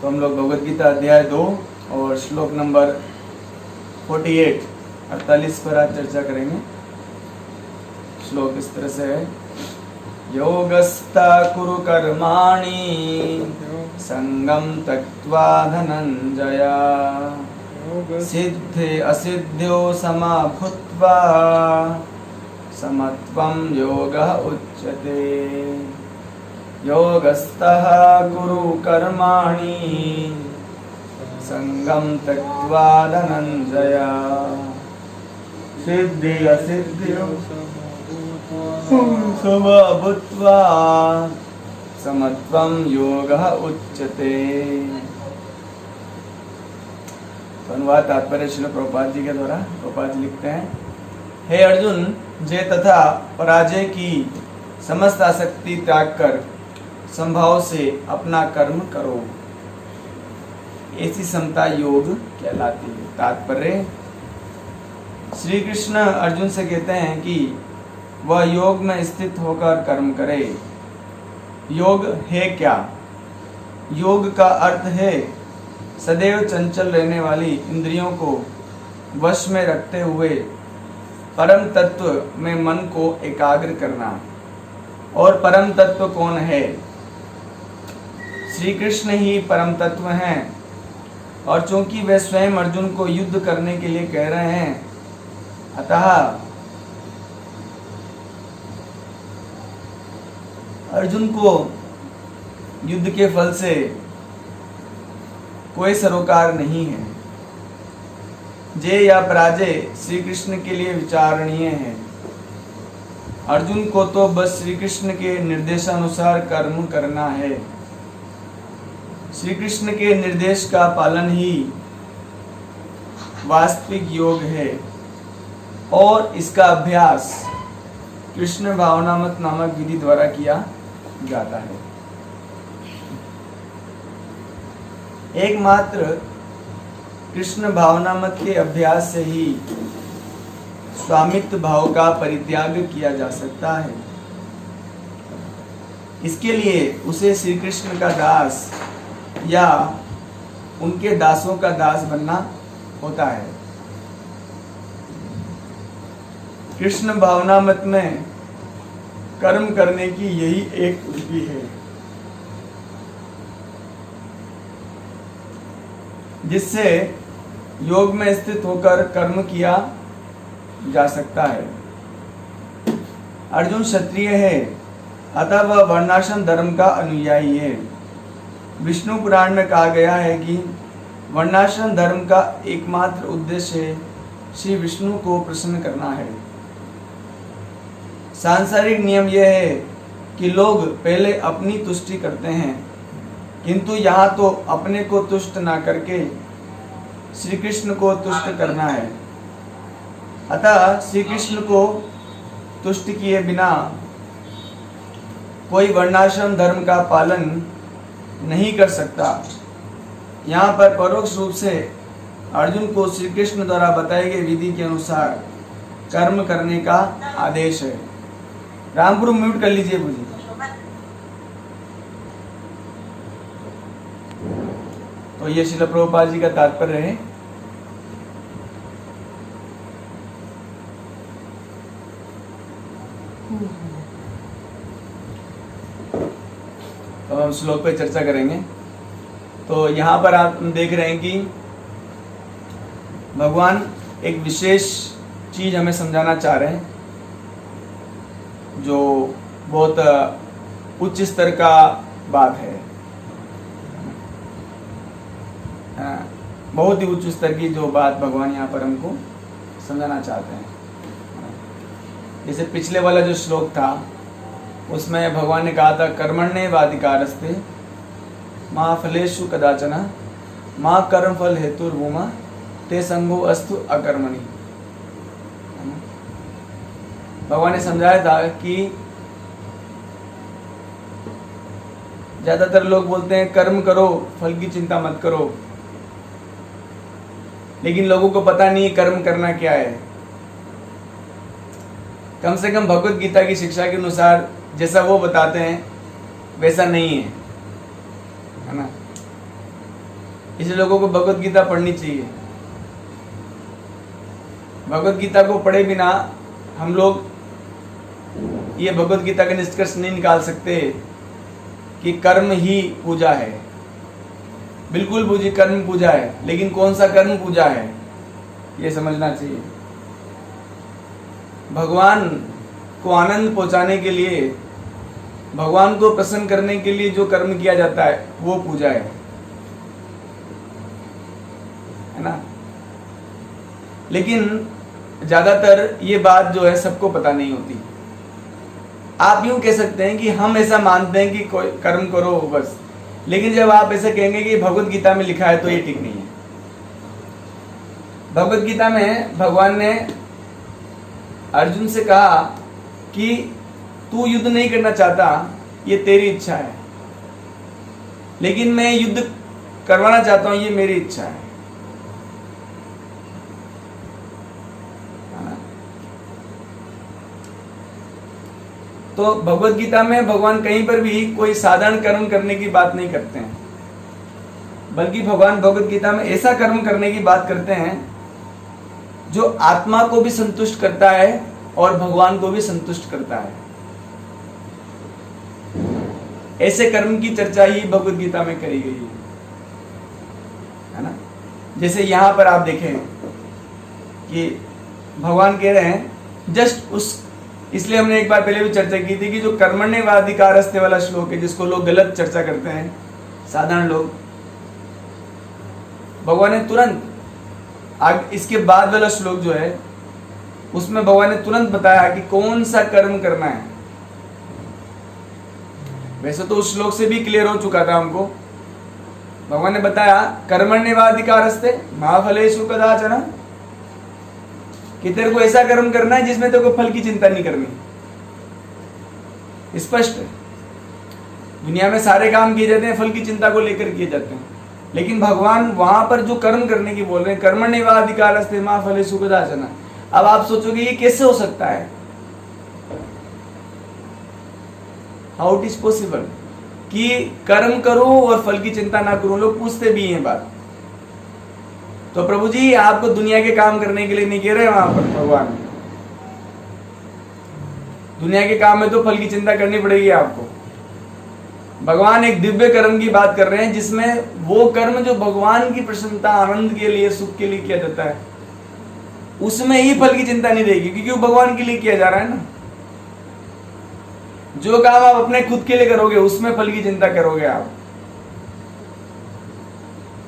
तो हम लोग भगवद गीता अध्याय 2 और श्लोक नंबर 48 पर आज चर्चा करेंगे। श्लोक इस तरह से है, योगस्ता कुरु कर्माणि संगम त्यक्त्वा धनंजय सिद्धि असिद्ध्यो समा भूत्वा समत्वं योगः उच्यते। योगस्थः कुरु कर्माणि संगम त्यक्त्वा धनंजय सिद्धि असिद्ध्यो समा भूत्वा समत्वं योगः उच्यते। अनुवाद तात्पर्य श्रील प्रभुपाद जी के द्वारा। प्रभुपाद जी लिखते हैं, हे अर्जुन, जय तथा पराजय की समस्त आसक्ति त्याग कर संभाव से अपना कर्म करो, ऐसी समता योग कहलाती है। तात्पर्य, श्री कृष्ण अर्जुन से कहते हैं कि वह योग में स्थित होकर कर्म करे। योग है क्या? योग का अर्थ है सदैव चंचल रहने वाली इंद्रियों को वश में रखते हुए परम तत्व में मन को एकाग्र करना। और परम तत्व कौन है? श्री कृष्ण ही परम तत्व हैं। और चूंकि वे स्वयं अर्जुन को युद्ध करने के लिए कह रहे हैं, अतः अर्जुन को युद्ध के फल से कोई सरोकार नहीं है। जय या पराजय श्री कृष्ण के लिए विचारणीय है। अर्जुन को तो बस श्री कृष्ण के निर्देशानुसार कर्म करना है। श्री कृष्ण के निर्देश का पालन ही वास्तविक योग है और इसका अभ्यास कृष्ण भावनामत नामक विधि द्वारा किया जाता है। एकमात्र कृष्ण भावनामत के अभ्यास से ही स्वामित्व भाव का परित्याग किया जा सकता है। इसके लिए उसे श्री कृष्ण का दास या उनके दासों का दास बनना होता है। कृष्ण भावनामत में कर्म करने की यही एक विधि है, जिससे योग में स्थित होकर कर्म किया जा सकता है। अर्जुन क्षत्रिय है, अतः वह वर्णाश्रम धर्म का अनुयायी है। विष्णु पुराण में कहा गया है कि वर्णाश्रम धर्म का एकमात्र उद्देश्य श्री विष्णु को प्रसन्न करना है। सांसारिक नियम यह है कि लोग पहले अपनी तुष्टि करते हैं, किंतु यहाँ तो अपने को तुष्ट ना करके श्री कृष्ण को तुष्ट करना है। अतः श्री कृष्ण को तुष्ट किए बिना कोई वर्णाश्रम धर्म का पालन नहीं कर सकता। यहाँ पर परोक्ष रूप से अर्जुन को श्री कृष्ण द्वारा बताई गई विधि के अनुसार कर्म करने का आदेश है। रामपुर म्यूट कर लीजिए मुझे। तो ये श्रील प्रभुपाद जी का तात्पर्य है। तो हम श्लोक पे चर्चा करेंगे। तो यहाँ पर आप देख रहे हैं कि भगवान एक विशेष चीज हमें समझाना चाह रहे हैं, जो बहुत उच्च स्तर का बात है। बहुत ही उच्च स्तर की जो बात भगवान यहाँ पर हमको समझाना चाहते हैं। जैसे पिछले वाला जो श्लोक था, उसमें भगवान ने कहा था, कर्मण्येवाधिकारस्ते मा फलेषु कदाचन मा कर्म फल हेतुर्भूमा ते संगो अस्तु अकर्मणि। भगवान ने समझाया था कि ज्यादातर लोग बोलते हैं कर्म करो, फल की चिंता मत करो, लेकिन लोगों को पता नहीं है कर्म करना क्या है। कम से कम भगवत गीता की शिक्षा के अनुसार जैसा वो बताते हैं वैसा नहीं है, है ना। इसलिए लोगों को भगवत गीता पढ़नी चाहिए। भगवत गीता को पढ़े बिना हम लोग ये भगवत गीता का निष्कर्ष नहीं निकाल सकते कि कर्म ही पूजा है। बिल्कुल पूजी कर्म पूजा है, लेकिन कौन सा कर्म पूजा है ये समझना चाहिए। भगवान को आनंद पहुंचाने के लिए, भगवान को प्रसन्न करने के लिए जो कर्म किया जाता है वो पूजा है ना। लेकिन ज्यादातर ये बात जो है सबको पता नहीं होती। आप यूं कह सकते हैं कि हम ऐसा मानते हैं कि कोई कर्म करो बस, लेकिन जब आप ऐसे कहेंगे कि भगवत गीता में लिखा है तो ये ठीक नहीं है। भगवत गीता में भगवान ने अर्जुन से कहा कि तू युद्ध नहीं करना चाहता, ये तेरी इच्छा है, लेकिन मैं युद्ध करवाना चाहता हूं, ये मेरी इच्छा है ना? तो भगवत गीता में भगवान कहीं पर भी कोई साधारण कर्म करने की बात नहीं करते हैं, बल्कि भगवान भगवत गीता में ऐसा कर्म करने की बात करते हैं जो आत्मा को भी संतुष्ट करता है और भगवान को भी संतुष्ट करता है। ऐसे कर्म की चर्चा ही भगवत गीता में करी गई है ना। जैसे यहां पर आप देखें कि भगवान कह रहे हैं जस्ट उस, इसलिए हमने एक बार पहले भी चर्चा की थी कि जो कर्मण्येवाधिकारस्ते वाला श्लोक है, जिसको लोग गलत चर्चा करते हैं साधारण लोग, भगवान ने तुरंत इसके बाद वाला श्लोक जो है उसमें भगवान ने तुरंत बताया कि कौन सा कर्म करना है। वैसे तो उस श्लोक से भी क्लियर हो चुका था हमको। भगवान ने बताया कर्मण्येवाधिकारस्ते मा फलेषु कदाचन, कि तेरे को ऐसा कर्म करना है जिसमें तेरे को फल की चिंता नहीं करनी। स्पष्ट है। दुनिया में सारे काम किए जाते हैं फल की चिंता को लेकर किए जाते हैं, लेकिन भगवान वहां पर जो कर्म करने की बोल रहे हैं कर्मण्येवाधिकारस्ते मा फलेषु कदाचन। अब आप सोचोगे ये कैसे हो सकता है, हाउ इट इज पॉसिबल कि कर्म करो और फल की चिंता ना करो। लोग पूछते भी हैं बात। तो प्रभु जी आपको दुनिया के काम करने के लिए नहीं कह रहे वहां पर भगवान, दुनिया के काम में तो फल की चिंता करनी पड़ेगी आपको। भगवान एक दिव्य कर्म की बात कर रहे हैं जिसमें वो कर्म जो भगवान की प्रसन्नता आनंद के लिए सुख के लिए किया जाता है उसमें ही फल की चिंता नहीं रहेगी, क्योंकि वो भगवान के लिए किया जा रहा है ना। जो काम आप अपने खुद के लिए करोगे उसमें फल की चिंता करोगे आप।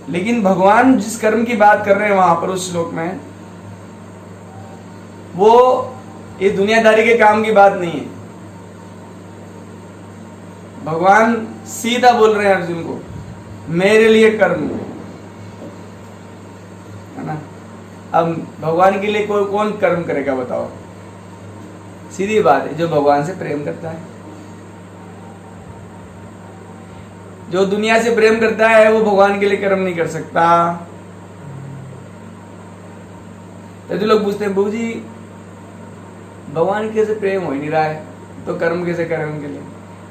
लेकिन भगवान जिस कर्म की बात कर रहे हैं वहां पर उस श्लोक में, वो ये दुनियादारी के काम की बात नहीं है। भगवान सीधा बोल रहे हैं अर्जुन को, मेरे लिए कर्म है ना। अब भगवान के लिए कोई कौन कर्म करेगा बताओ? सीधी बात है, जो भगवान से प्रेम करता है। जो दुनिया से प्रेम करता है वो भगवान के लिए कर्म नहीं कर सकता। तो लोग पूछते हैं, बहू जी भगवान कैसे प्रेम हो ही नहीं रहा है तो कर्म कैसे करें उनके लिए?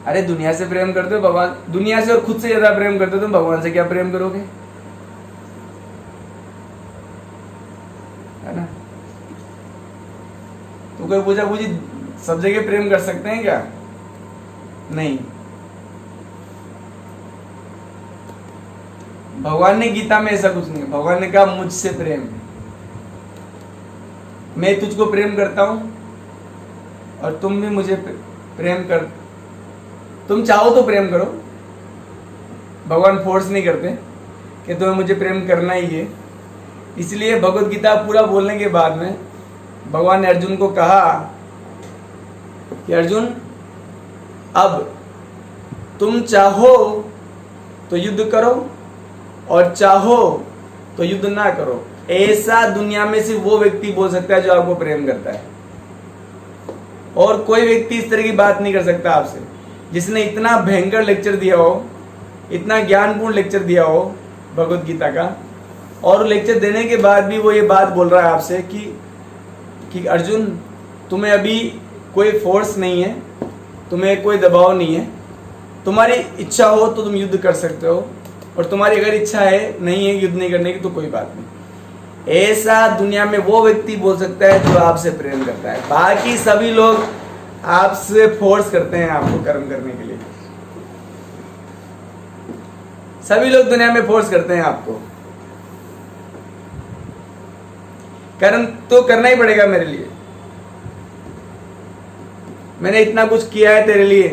अरे दुनिया से प्रेम करते हो भगवान, दुनिया से और खुद से ज्यादा प्रेम करते हो तुम, भगवान से क्या प्रेम करोगे? है ना। तो कोई पूछा पूछी सब जगह प्रेम कर सकते हैं क्या? नहीं। भगवान ने गीता में ऐसा कुछ नहीं, भगवान ने कहा मुझसे प्रेम, मैं तुझको प्रेम करता हूं और तुम भी मुझे प्रेम कर, तुम चाहो तो प्रेम करो। भगवान फोर्स नहीं करते कि तुम्हें मुझे प्रेम करना ही है। इसलिए भगवत गीता पूरा बोलने के बाद में भगवान ने अर्जुन को कहा कि अर्जुन अब तुम चाहो तो युद्ध करो और चाहो तो युद्ध ना करो। ऐसा दुनिया में सिर्फ वो व्यक्ति बोल सकता है जो आपको प्रेम करता है, और कोई व्यक्ति इस तरह की बात नहीं कर सकता आपसे, जिसने इतना भयंकर लेक्चर दिया हो, इतना ज्ञानपूर्ण लेक्चर दिया हो भगवत गीता का, और लेक्चर देने के बाद भी वो ये बात बोल रहा है आपसे कि अर्जुन तुम्हें अभी कोई फोर्स नहीं है, तुम्हें कोई दबाव नहीं है, तुम्हारी इच्छा हो तो तुम युद्ध कर सकते हो, और तुम्हारी अगर इच्छा है नहीं है युद्ध नहीं करने की तो कोई बात नहीं। ऐसा दुनिया में वो व्यक्ति बोल सकता है जो आपसे प्रेम करता है। बाकी सभी लोग आपसे फोर्स करते हैं आपको कर्म करने के लिए। सभी लोग दुनिया में फोर्स करते हैं आपको। कर्म तो करना ही पड़ेगा मेरे लिए, मैंने इतना कुछ किया है तेरे लिए,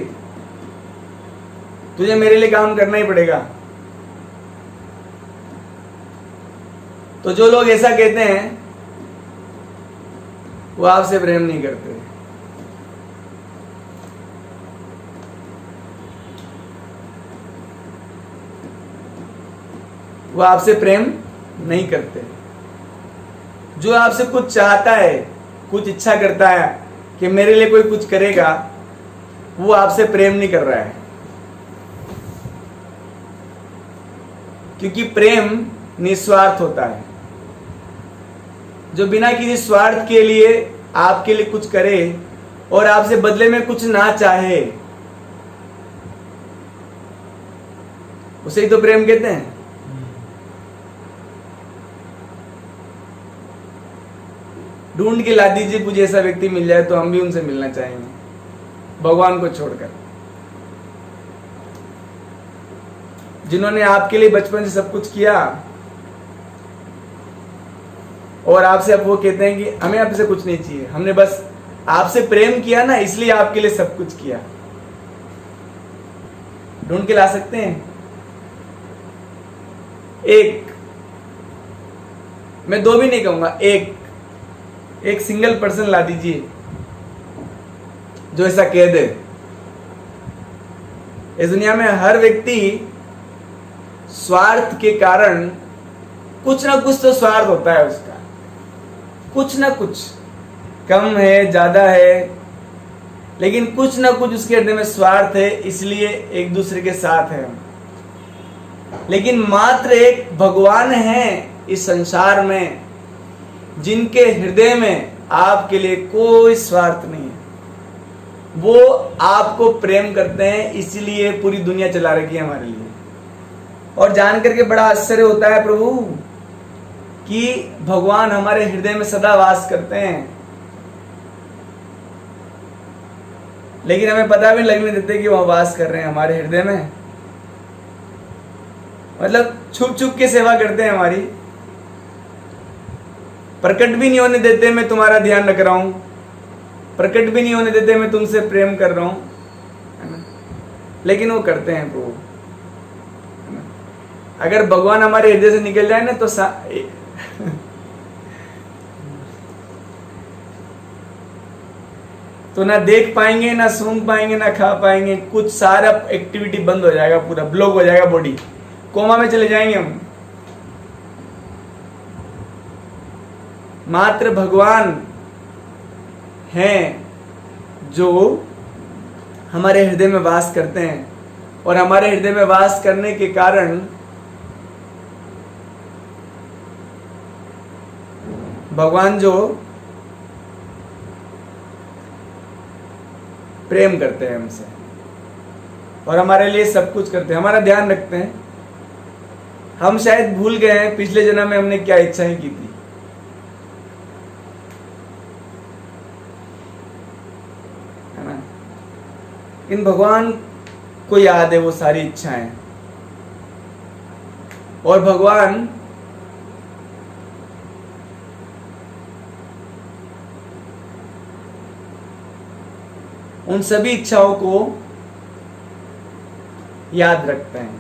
तुझे मेरे लिए काम करना ही पड़ेगा। तो जो लोग ऐसा कहते हैं वो आपसे प्रेम नहीं करते। वो आपसे प्रेम नहीं करते। जो आपसे कुछ चाहता है, कुछ इच्छा करता है कि मेरे लिए कोई कुछ करेगा, वो आपसे प्रेम नहीं कर रहा है। क्योंकि प्रेम निस्वार्थ होता है। जो बिना किसी स्वार्थ के लिए आपके लिए कुछ करे और आपसे बदले में कुछ ना चाहे, उसे ही तो प्रेम कहते हैं। ढूंढ के ला दीजिए मुझे ऐसा व्यक्ति मिल जाए तो हम भी उनसे मिलना चाहेंगे, भगवान को छोड़कर। जिन्होंने आपके लिए बचपन से सब कुछ किया और आपसे अब वो कहते हैं कि हमें आपसे कुछ नहीं चाहिए, हमने बस आपसे प्रेम किया ना इसलिए आपके लिए सब कुछ किया। ढूंढ के ला सकते हैं। एक, मैं दो भी नहीं कहूंगा, एक सिंगल पर्सन ला दीजिए जो ऐसा कह दे। इस दुनिया में हर व्यक्ति स्वार्थ के कारण कुछ ना कुछ तो स्वार्थ होता है उसका, कुछ ना कुछ, कम है ज्यादा है, लेकिन कुछ ना कुछ उसके हृदय में स्वार्थ है, इसलिए एक दूसरे के साथ है। लेकिन मात्र एक भगवान है इस संसार में जिनके हृदय में आपके लिए कोई स्वार्थ नहीं है। वो आपको प्रेम करते हैं, इसलिए पूरी दुनिया चला रखी है हमारे लिए। और जान करके बड़ा आश्चर्य होता है प्रभु कि भगवान हमारे हृदय में सदा वास करते हैं, लेकिन हमें पता भी लगने देते कि वो वास कर रहे हैं हमारे हृदय में। मतलब छुप छुप के सेवा करते हैं हमारी, प्रकट भी नहीं होने देते मैं तुम्हारा ध्यान रख रहा हूं, प्रकट भी नहीं होने देते मैं तुमसे प्रेम कर रहा हूं, है ना? लेकिन वो करते हैं प्रभु। अगर भगवान हमारे हृदय से निकल जाए ना तो तो ना देख पाएंगे, ना सूंघ पाएंगे, ना खा पाएंगे, कुछ सारा एक्टिविटी बंद हो जाएगा, पूरा ब्लॉक हो जाएगा, बॉडी कोमा में चले जाएंगे हम। मात्र भगवान हैं जो हमारे हृदय में वास करते हैं, और हमारे हृदय में वास करने के कारण भगवान जो प्रेम करते हैं हमसे और हमारे लिए सब कुछ करते हैं, हमारा ध्यान रखते हैं। हम शायद भूल गए हैं पिछले जन्म में हमने क्या इच्छाएं की थी, है ना? इन भगवान को याद है वो सारी इच्छाएं, और भगवान उन सभी इच्छाओं को याद रखते हैं।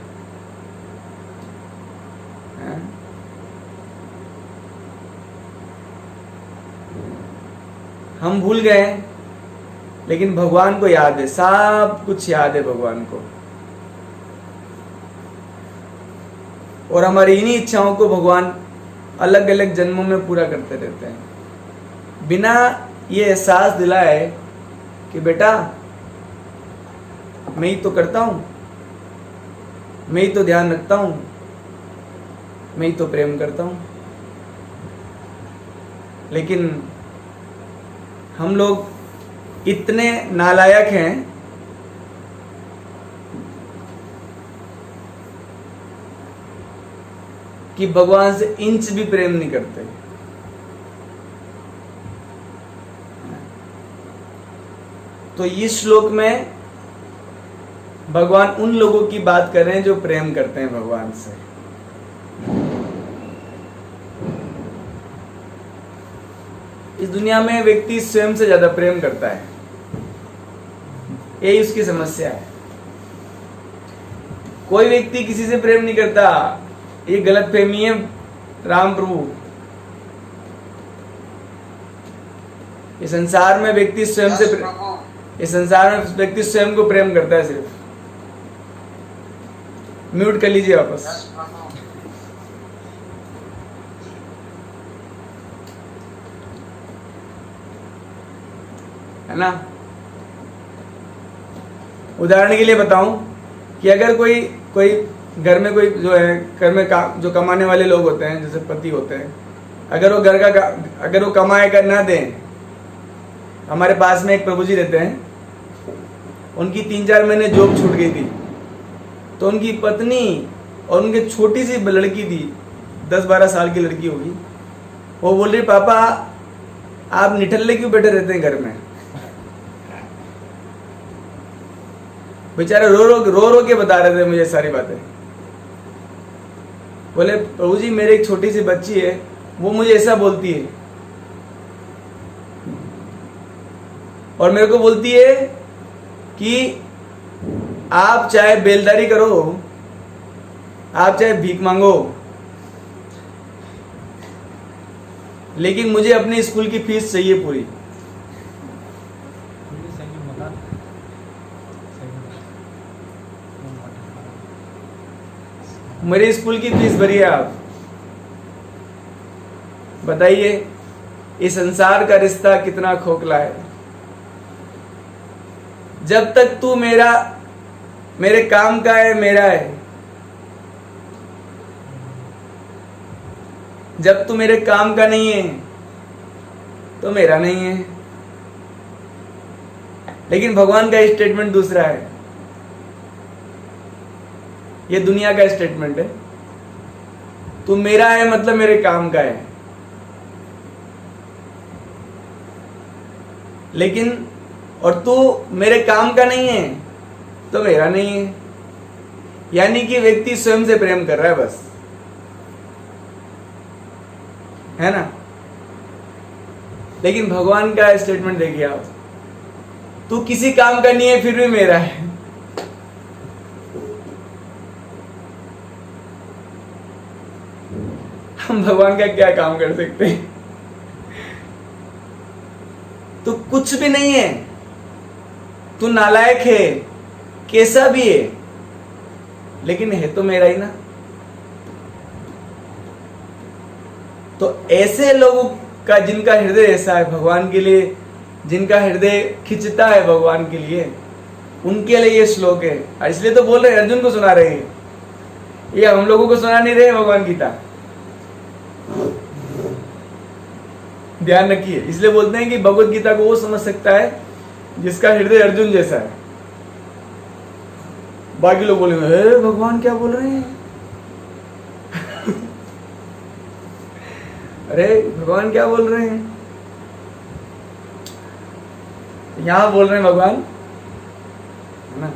हम भूल गए लेकिन भगवान को याद है, सब कुछ याद है भगवान को, और हमारी इन्हीं इच्छाओं को भगवान अलग अलग जन्मों में पूरा करते रहते हैं, बिना ये एहसास दिलाए कि बेटा मैं ही तो करता हूं, मैं ही तो ध्यान रखता हूं, मैं ही तो प्रेम करता हूं। लेकिन हम लोग इतने नालायक हैं कि भगवान से इंच भी प्रेम नहीं करते। तो इस श्लोक में भगवान उन लोगों की बात कर रहे हैं जो प्रेम करते हैं भगवान से। इस दुनिया में व्यक्ति स्वयं से ज्यादा प्रेम करता है, यही उसकी समस्या है। कोई व्यक्ति किसी से प्रेम नहीं करता, ये गलतफहमी है राम प्रभु। इस संसार में व्यक्ति स्वयं से इस संसार में व्यक्ति स्वयं को प्रेम करता है सिर्फ। म्यूट कर लीजिए वापस। है ना? उदाहरण के लिए बताऊं कि अगर कोई घर में कोई जो है घर में जो कमाने वाले लोग होते हैं, जैसे पति होते हैं, अगर वो घर का अगर वो कमाए कर ना दें। हमारे पास में एक प्रभु जी रहते हैं, उनकी 3-4 महीने जॉब छूट गई थी, तो उनकी पत्नी और उनकी छोटी सी लड़की थी, 10-12 साल की लड़की होगी, वो बोल रही पापा आप निठल्ले क्यों बैठे रहते हैं घर में। बेचारे रो के बता रहे थे मुझे सारी बातें। बोले प्रभु जी मेरे एक छोटी सी बच्ची है, वो मुझे ऐसा बोलती है और मेरे को बोलती है कि आप चाहे बेलदारी करो, आप चाहे भीख मांगो, लेकिन मुझे अपने स्कूल की फीस चाहिए पूरी। मेरे स्कूल की फीस भरिए आप। बताइए इस संसार का रिश्ता कितना खोखला है। जब तक तू मेरे काम का है, मेरा है। जब तू मेरे काम का नहीं है तो मेरा नहीं है। लेकिन भगवान का स्टेटमेंट दूसरा है, ये दुनिया का स्टेटमेंट है। तू मेरा है मतलब मेरे काम का है, लेकिन और तू मेरे काम का नहीं है तो मेरा नहीं है। यानी कि व्यक्ति स्वयं से प्रेम कर रहा है बस, है ना? लेकिन भगवान का स्टेटमेंट देखिए आप, तू किसी काम का नहीं है फिर भी मेरा है। हम भगवान का क्या काम कर सकते हैं? तू कुछ भी नहीं है, तू नालायक है, कैसा भी है, लेकिन है तो मेरा ही ना। तो ऐसे लोगों का जिनका हृदय ऐसा है भगवान के लिए, जिनका हृदय खिंचता है भगवान के लिए, उनके लिए ये श्लोक है। और इसलिए तो बोल रहे हैं, अर्जुन को सुना रहे हैं, ये हम लोगों को सुना नहीं रहे भगवान गीता। ध्यान रखिए, इसलिए बोलते हैं कि भगवत गीता को वो समझ सकता है जिसका हृदय अर्जुन जैसा है। बाकी लोग बोलेंगे भगवान क्या बोल रहे हैं। अरे भगवान क्या बोल रहे हैं? यहां बोल रहे हैं भगवान, है ना?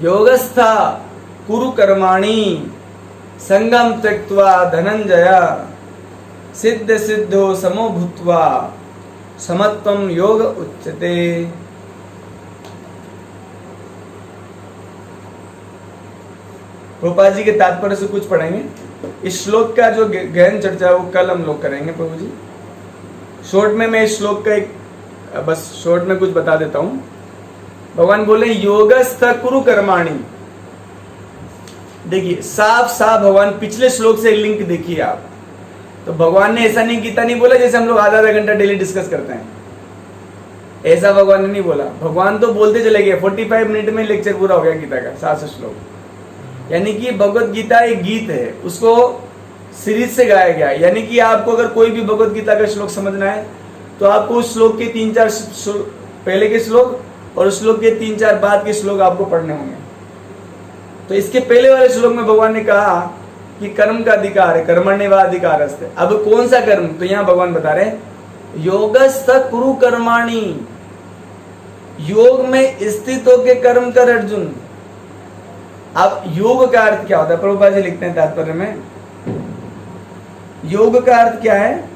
योगस्था कुरु कर्माणि संगम त्यक्त्वा धनंजय सिद्ध सिद्धो समो भूत्वा समत्वम योग उच्यते। प्रभुपाद जी के तात्पर्य से कुछ पढ़ेंगे। इस श्लोक का जो गहन चर्चा वो कल हम लोग करेंगे प्रभु जी। शॉर्ट में मैं इस श्लोक का एक बस शॉर्ट में कुछ बता देता हूं। भगवान बोले योगस्थ कुरु कर्माणि। देखिए साफ साफ भगवान पिछले श्लोक से लिंक देखिए आप। तो भगवान ने ऐसा नहीं गीता नहीं बोला जैसे हम लोग आधा घंटा डेली डिस्कस करते हैं, ऐसा भगवान ने नहीं बोला। भगवान तो बोलते चले गए, 45 मिनट में लेक्चर पूरा हो गया गीता का 700 श्लोक। यानी कि भगवत गीता एक गीत है, उसको सीरीज से गाया गया। यानी कि आपको अगर कोई भी भगवत गीता का श्लोक समझना है तो आपको उस श्लोक के 3-4 पहले के श्लोक और उस श्लोक के 3-4 बाद के श्लोक आपको पढ़ने होंगे। तो इसके पहले वाले श्लोक में भगवान ने कहा कि कर्म का अधिकार है, कर्मण्येवाधिकारस्ते। अब कौन सा कर्म, तो यहां भगवान बता रहे हैं योगस्थ कुरु कर्माणि, योग में स्थित होकर कर्म कर अर्जुन। अब योग का अर्थ क्या होता है, प्रभुपाद जी लिखते हैं तात्पर्य में, योग का अर्थ क्या है,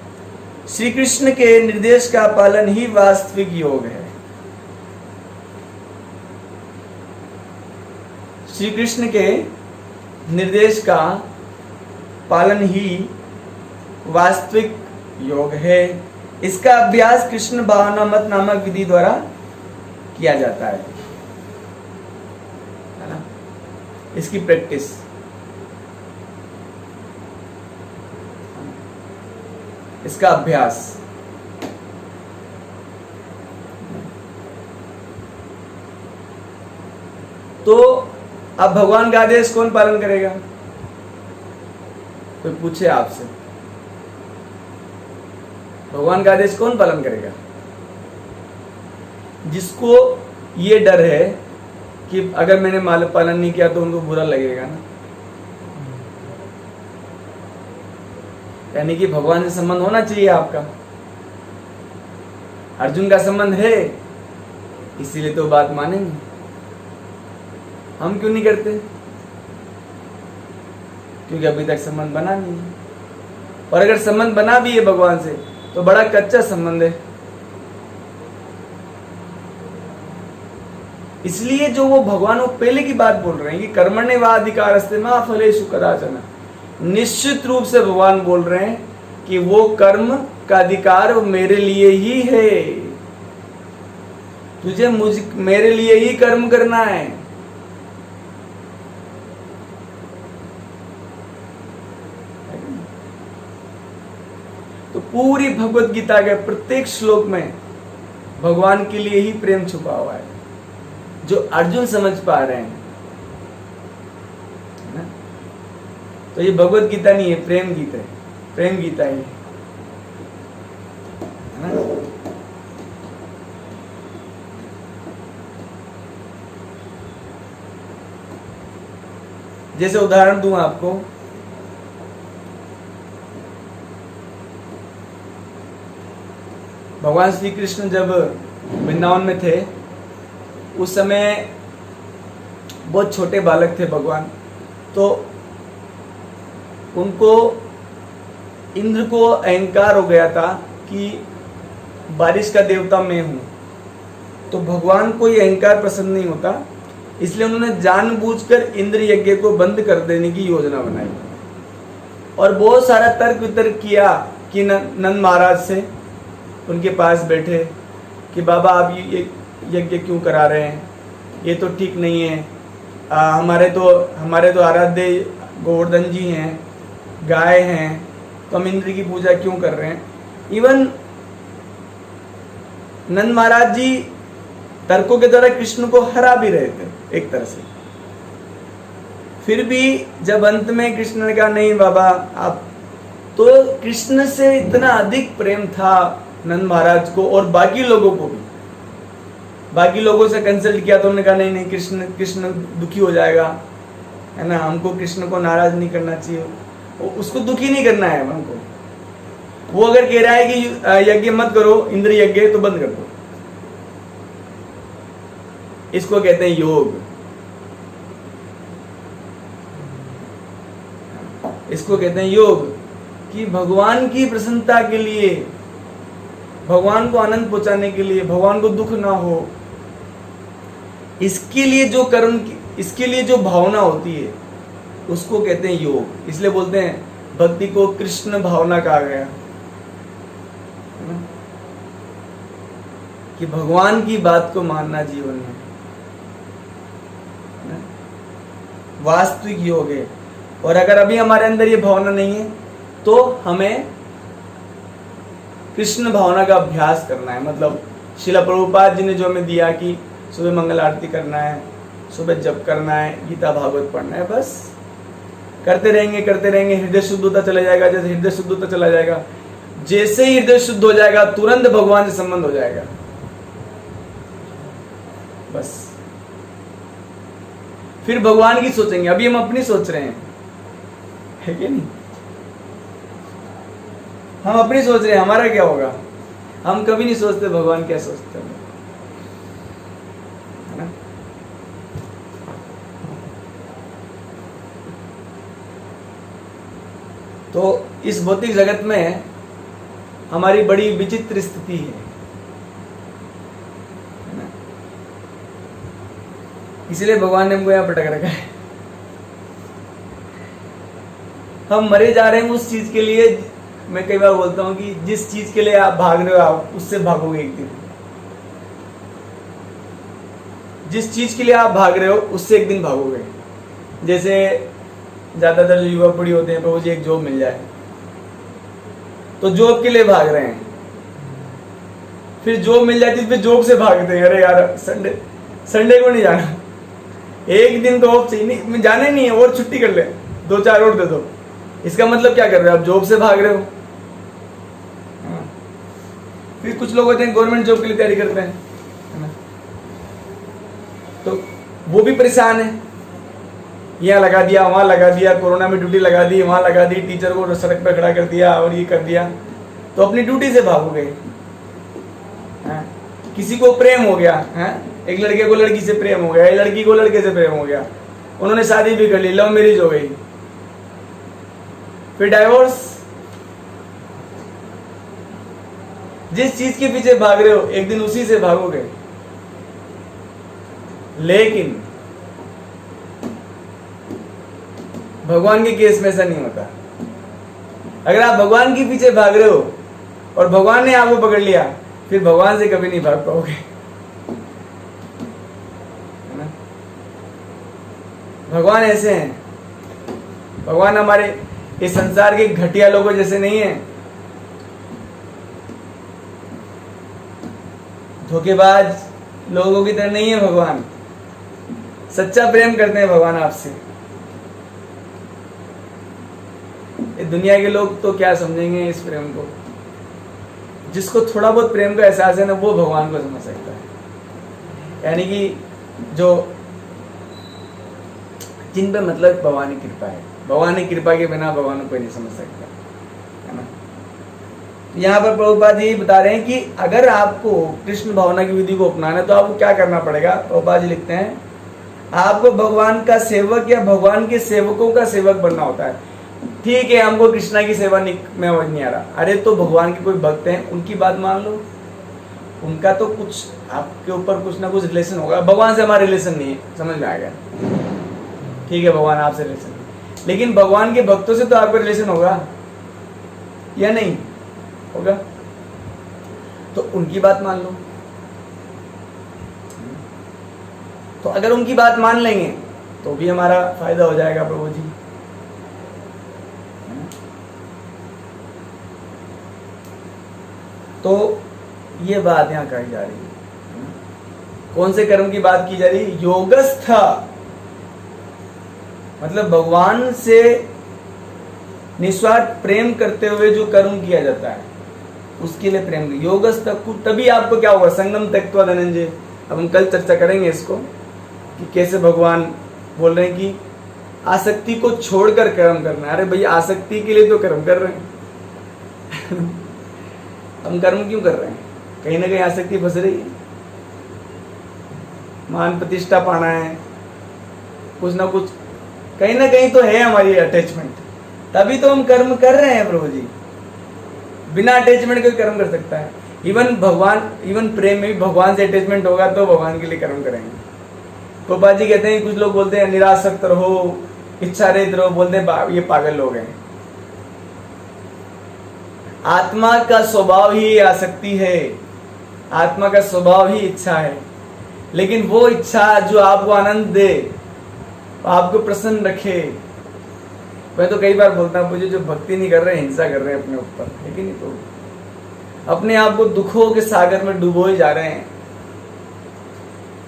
श्री कृष्ण के निर्देश का पालन ही वास्तविक योग है। श्री कृष्ण के निर्देश का पालन ही वास्तविक योग है। इसका अभ्यास कृष्ण भावना मत नामक विधि द्वारा किया जाता है ना, इसकी प्रैक्टिस। इसका अभ्यास। तो अब भगवान का आदेश कौन पालन करेगा, कोई पूछे आपसे, भगवान का आदेश कौन पालन करेगा? जिसको ये डर है कि अगर मैंने पालन नहीं किया तो उनको बुरा लगेगा ना, यानी कि भगवान से संबंध होना चाहिए आपका। अर्जुन का संबंध है, इसीलिए तो बात मानेंगे। हम क्यों नहीं करते? क्योंकि अभी तक संबंध बना नहीं है, और अगर संबंध बना भी है भगवान से तो बड़ा कच्चा संबंध है। इसलिए जो वो भगवान वो पहले की बात बोल रहे हैं कि कर्मण्येवाधिकारस्ते मा फलेषु कदाचन, निश्चित रूप से भगवान बोल रहे हैं कि वो कर्म का अधिकार वो मेरे लिए ही है। तुझे मेरे लिए ही कर्म करना है। तो पूरी भगवत गीता के प्रत्येक श्लोक में भगवान के लिए ही प्रेम छुपा हुआ है, जो अर्जुन समझ पा रहे हैं ना? तो ये भगवत गीता नहीं है, प्रेम गीता है, प्रेम गीता ही है ना? जैसे उदाहरण दूं आपको, भगवान श्री कृष्ण जब वृंदावन में थे उस समय बहुत छोटे बालक थे भगवान। तो उनको इंद्र को अहंकार हो गया था कि बारिश का देवता मैं हूं। तो भगवान को ये अहंकार पसंद नहीं होता, इसलिए उन्होंने जानबूझकर इंद्र यज्ञ को बंद कर देने की योजना बनाई और बहुत सारा तर्क वितर्क किया कि नंद महाराज से, उनके पास बैठे कि बाबा आप ये यज्ञ क्यों करा रहे हैं, ये तो ठीक नहीं है। हमारे तो आराध्य गोवर्धन जी हैं, गाय हैं, तो हम इंद्र की पूजा क्यों कर रहे हैं। इवन नंद महाराज जी तर्कों के द्वारा कृष्ण को हरा भी रहे थे एक तरह से। फिर भी जब अंत में कृष्ण ने कहा नहीं बाबा आप, तो कृष्ण से इतना अधिक प्रेम था नंद महाराज को और बाकी लोगों को भी। बाकी लोगों से कंसल्ट किया तो उन्होंने कहा नहीं कृष्ण दुखी हो जाएगा, है ना, हमको कृष्ण को नाराज नहीं करना चाहिए, उसको दुखी नहीं करना है हमको। वो अगर कह रहा है कि यज्ञ मत करो, इंद्र यज्ञ, तो बंद कर दो। इसको कहते हैं योग। इसको कहते हैं योग, कि भगवान की प्रसन्नता के लिए, भगवान को आनंद पहुंचाने के लिए, भगवान को दुख ना हो, इसके लिए जो कर्म, इसके लिए जो भावना होती है उसको कहते हैं योग। इसलिए बोलते हैं भक्ति को कृष्ण भावना कहा गया, कि भगवान की बात को मानना जीवन में वास्तविक योग है। और अगर अभी हमारे अंदर ये भावना नहीं है तो हमें कृष्ण भावना का अभ्यास करना है। मतलब शिला प्रभुपाद जी ने जो हमें दिया कि सुबह मंगल आरती करना है, सुबह जप करना है, गीता भागवत पढ़ना है, बस करते रहेंगे हृदय शुद्ध होता चला जाएगा। जैसे हृदय शुद्ध होता चला जाएगा, जैसे ही हृदय शुद्ध हो जाएगा तुरंत भगवान से संबंध हो जाएगा। बस फिर भगवान की सोचेंगे, अभी हम अपनी सोच रहे हैं। है कि नहीं? हम अपनी सोच रहे हैं हमारा क्या होगा, हम कभी नहीं सोचते भगवान क्या सोचते हैं, है ना? तो इस भौतिक जगत में हमारी बड़ी विचित्र स्थिति है ना? इसलिए भगवान ने हमको यहां पटक रखा है। हम मरे जा रहे हैं उस चीज के लिए। मैं कई बार बोलता हूं कि जिस चीज के लिए आप भाग रहे हो आप उससे भागोगे एक दिन। जिस चीज के लिए आप भाग रहे हो उससे एक दिन भागोगे। जैसे ज्यादातर जो युवा पीढ़ी होते हैं, प्रभु जी एक जॉब मिल जाए, तो जॉब के लिए भाग रहे हैं। फिर जॉब मिल जाती है, फिर जॉब से भागते हैं, अरे यार संडे को नहीं जाना, एक दिन तो ऑफ चाहिए, नहीं जाना ही नहीं है और छुट्टी कर ले, 2-4 और दे दो। इसका मतलब क्या कर रहे हो आप? जॉब से भाग रहे हो। फिर कुछ लोग होते हैं गवर्नमेंट जॉब के लिए तैयारी करते हैं, है ना? तो वो भी परेशान है, यहाँ लगा दिया, वहां लगा दिया, कोरोना में ड्यूटी लगा दी, वहां लगा दी, टीचर को सड़क पे खड़ा कर दिया और ये कर दिया, तो अपनी ड्यूटी से भागोगे। किसी को प्रेम हो गया है, एक लड़के को लड़की से प्रेम हो गया, एक लड़की को लड़के से प्रेम हो गया, उन्होंने शादी भी कर ली, लव मैरिज हो गई, फिर डाइवोर्स। जिस चीज के पीछे भाग रहे हो एक दिन उसी से भागोगे। लेकिन भगवान के केस में ऐसा नहीं होता। अगर आप भगवान के पीछे भाग रहे हो और भगवान ने आपको पकड़ लिया, फिर भगवान से कभी नहीं भाग पाओगे, है ना? भगवान ऐसे हैं, भगवान हमारे इस संसार के घटिया लोगों जैसे नहीं है, धोखेबाज लोगों की तरह नहीं है भगवान। सच्चा प्रेम करते हैं भगवान आपसे। दुनिया के लोग तो क्या समझेंगे इस प्रेम को? जिसको थोड़ा बहुत प्रेम का एहसास है ना, वो भगवान को समझ सकता है। यानी कि जो जिन पे मतलब भगवान की कृपा है, भगवान की कृपा के बिना भगवान को कोई नहीं समझ सकता, है ना? यहाँ पर प्रभुपाद जी बता रहे हैं कि अगर आपको कृष्ण भावना की विधि को अपनाना है तो आपको क्या करना पड़ेगा। प्रभुपाद जी लिखते हैं, आपको भगवान का सेवक या भगवान के सेवकों का सेवक बनना होता है। ठीक है, हमको कृष्णा की सेवा में नहीं आ रहा, अरे तो भगवान के कोई भक्त हैं, उनकी बात मान लो। उनका तो कुछ आपके ऊपर कुछ ना कुछ रिलेशन होगा। भगवान से हमारा रिलेशन नहीं है, समझ में आ गया? ठीक है, भगवान आपसे रिलेशन, लेकिन भगवान के भक्तों से तो आपका रिलेशन होगा या नहीं होगा? तो उनकी बात मान लो। तो अगर उनकी बात मान लेंगे तो भी हमारा फायदा हो जाएगा प्रभु जी। तो ये बात यहां कही जा रही है। कौन से कर्म की बात की जा रही है? योगस्थ, मतलब भगवान से निस्वार्थ प्रेम करते हुए जो कर्म किया जाता है उसके लिए प्रेम। योगस्थ, तभी आपको क्या होगा? संगम त्यक्त्वा धनंजय। अब हम कल चर्चा करेंगे इसको कि कैसे भगवान बोल रहे हैं कि आसक्ति को छोड़कर कर्म करना। अरे भाई, आसक्ति के लिए तो कर्म कर रहे हैं हम कर्म क्यों कर रहे हैं? कहीं ना कहीं आसक्ति फंस रही है। मान प्रतिष्ठा पाना है, कुछ ना कुछ कहीं ना कहीं तो है हमारी अटैचमेंट, तभी तो हम कर्म कर रहे हैं प्रभु जी। बिना अटैचमेंट के कर्म कर सकता है। इवन प्रेम में भी भगवान से अटैचमेंट होगा तो भगवान के लिए कर्म करेंगे। गोपाल जी कहते हैं, कुछ लोग बोलते हैं निरासक्त रहो, इच्छा रहित रहो, बोलते हैं ये पागल लोग हैं। आत्मा का स्वभाव ही आसक्ति है, आत्मा का स्वभाव ही इच्छा है। लेकिन वो इच्छा जो आपको आनंद दे, आपको प्रसन्न रखे। मैं तो कई बार बोलता हूँ, मुझे जो भक्ति नहीं कर रहे हैं, हिंसा कर रहे हैं अपने ऊपर, लेकिन नहीं तो अपने आप को दुखों के सागर में डुबोए जा रहे हैं।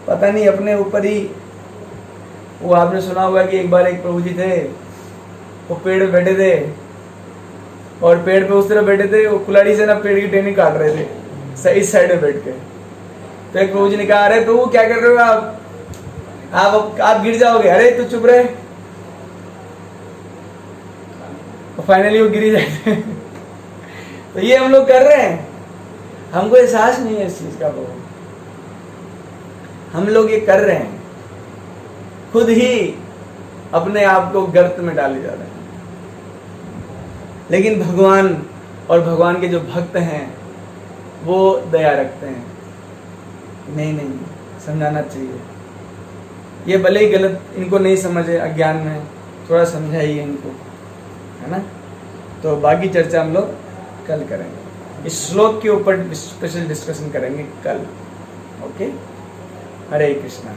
पता नहीं अपने ऊपर ही। वो आपने सुना होगा कि एक बार एक प्रभु जी थे, वो पेड़ पे बैठे थे और पेड़ पे उस तरह बैठे थे, वो कुल्हाड़ी से ना पेड़ की टहनी काट रहे थे सही साइड में बैठ के। तो एक प्रभु जी ने कहा, अरे प्रभु क्या कर रहे हो आप गिर जाओगे। अरे तू चुप रहे, तो फाइनली वो गिर ही जाते। तो ये हम लोग कर रहे हैं, हमको एहसास नहीं है इस चीज का। बहुत हम लोग ये कर रहे हैं, खुद ही अपने आप को गर्त में डाले जा रहे हैं। लेकिन भगवान और भगवान के जो भक्त हैं वो दया रखते हैं, नहीं नहीं समझाना चाहिए। ये भले ही गलत इनको नहीं समझे, अज्ञान में, थोड़ा समझाइए इनको, है ना। तो बाकी चर्चा हम लोग कल करेंगे, इस श्लोक के ऊपर स्पेशल डिस्कशन करेंगे कल। ओके, हरे कृष्णा।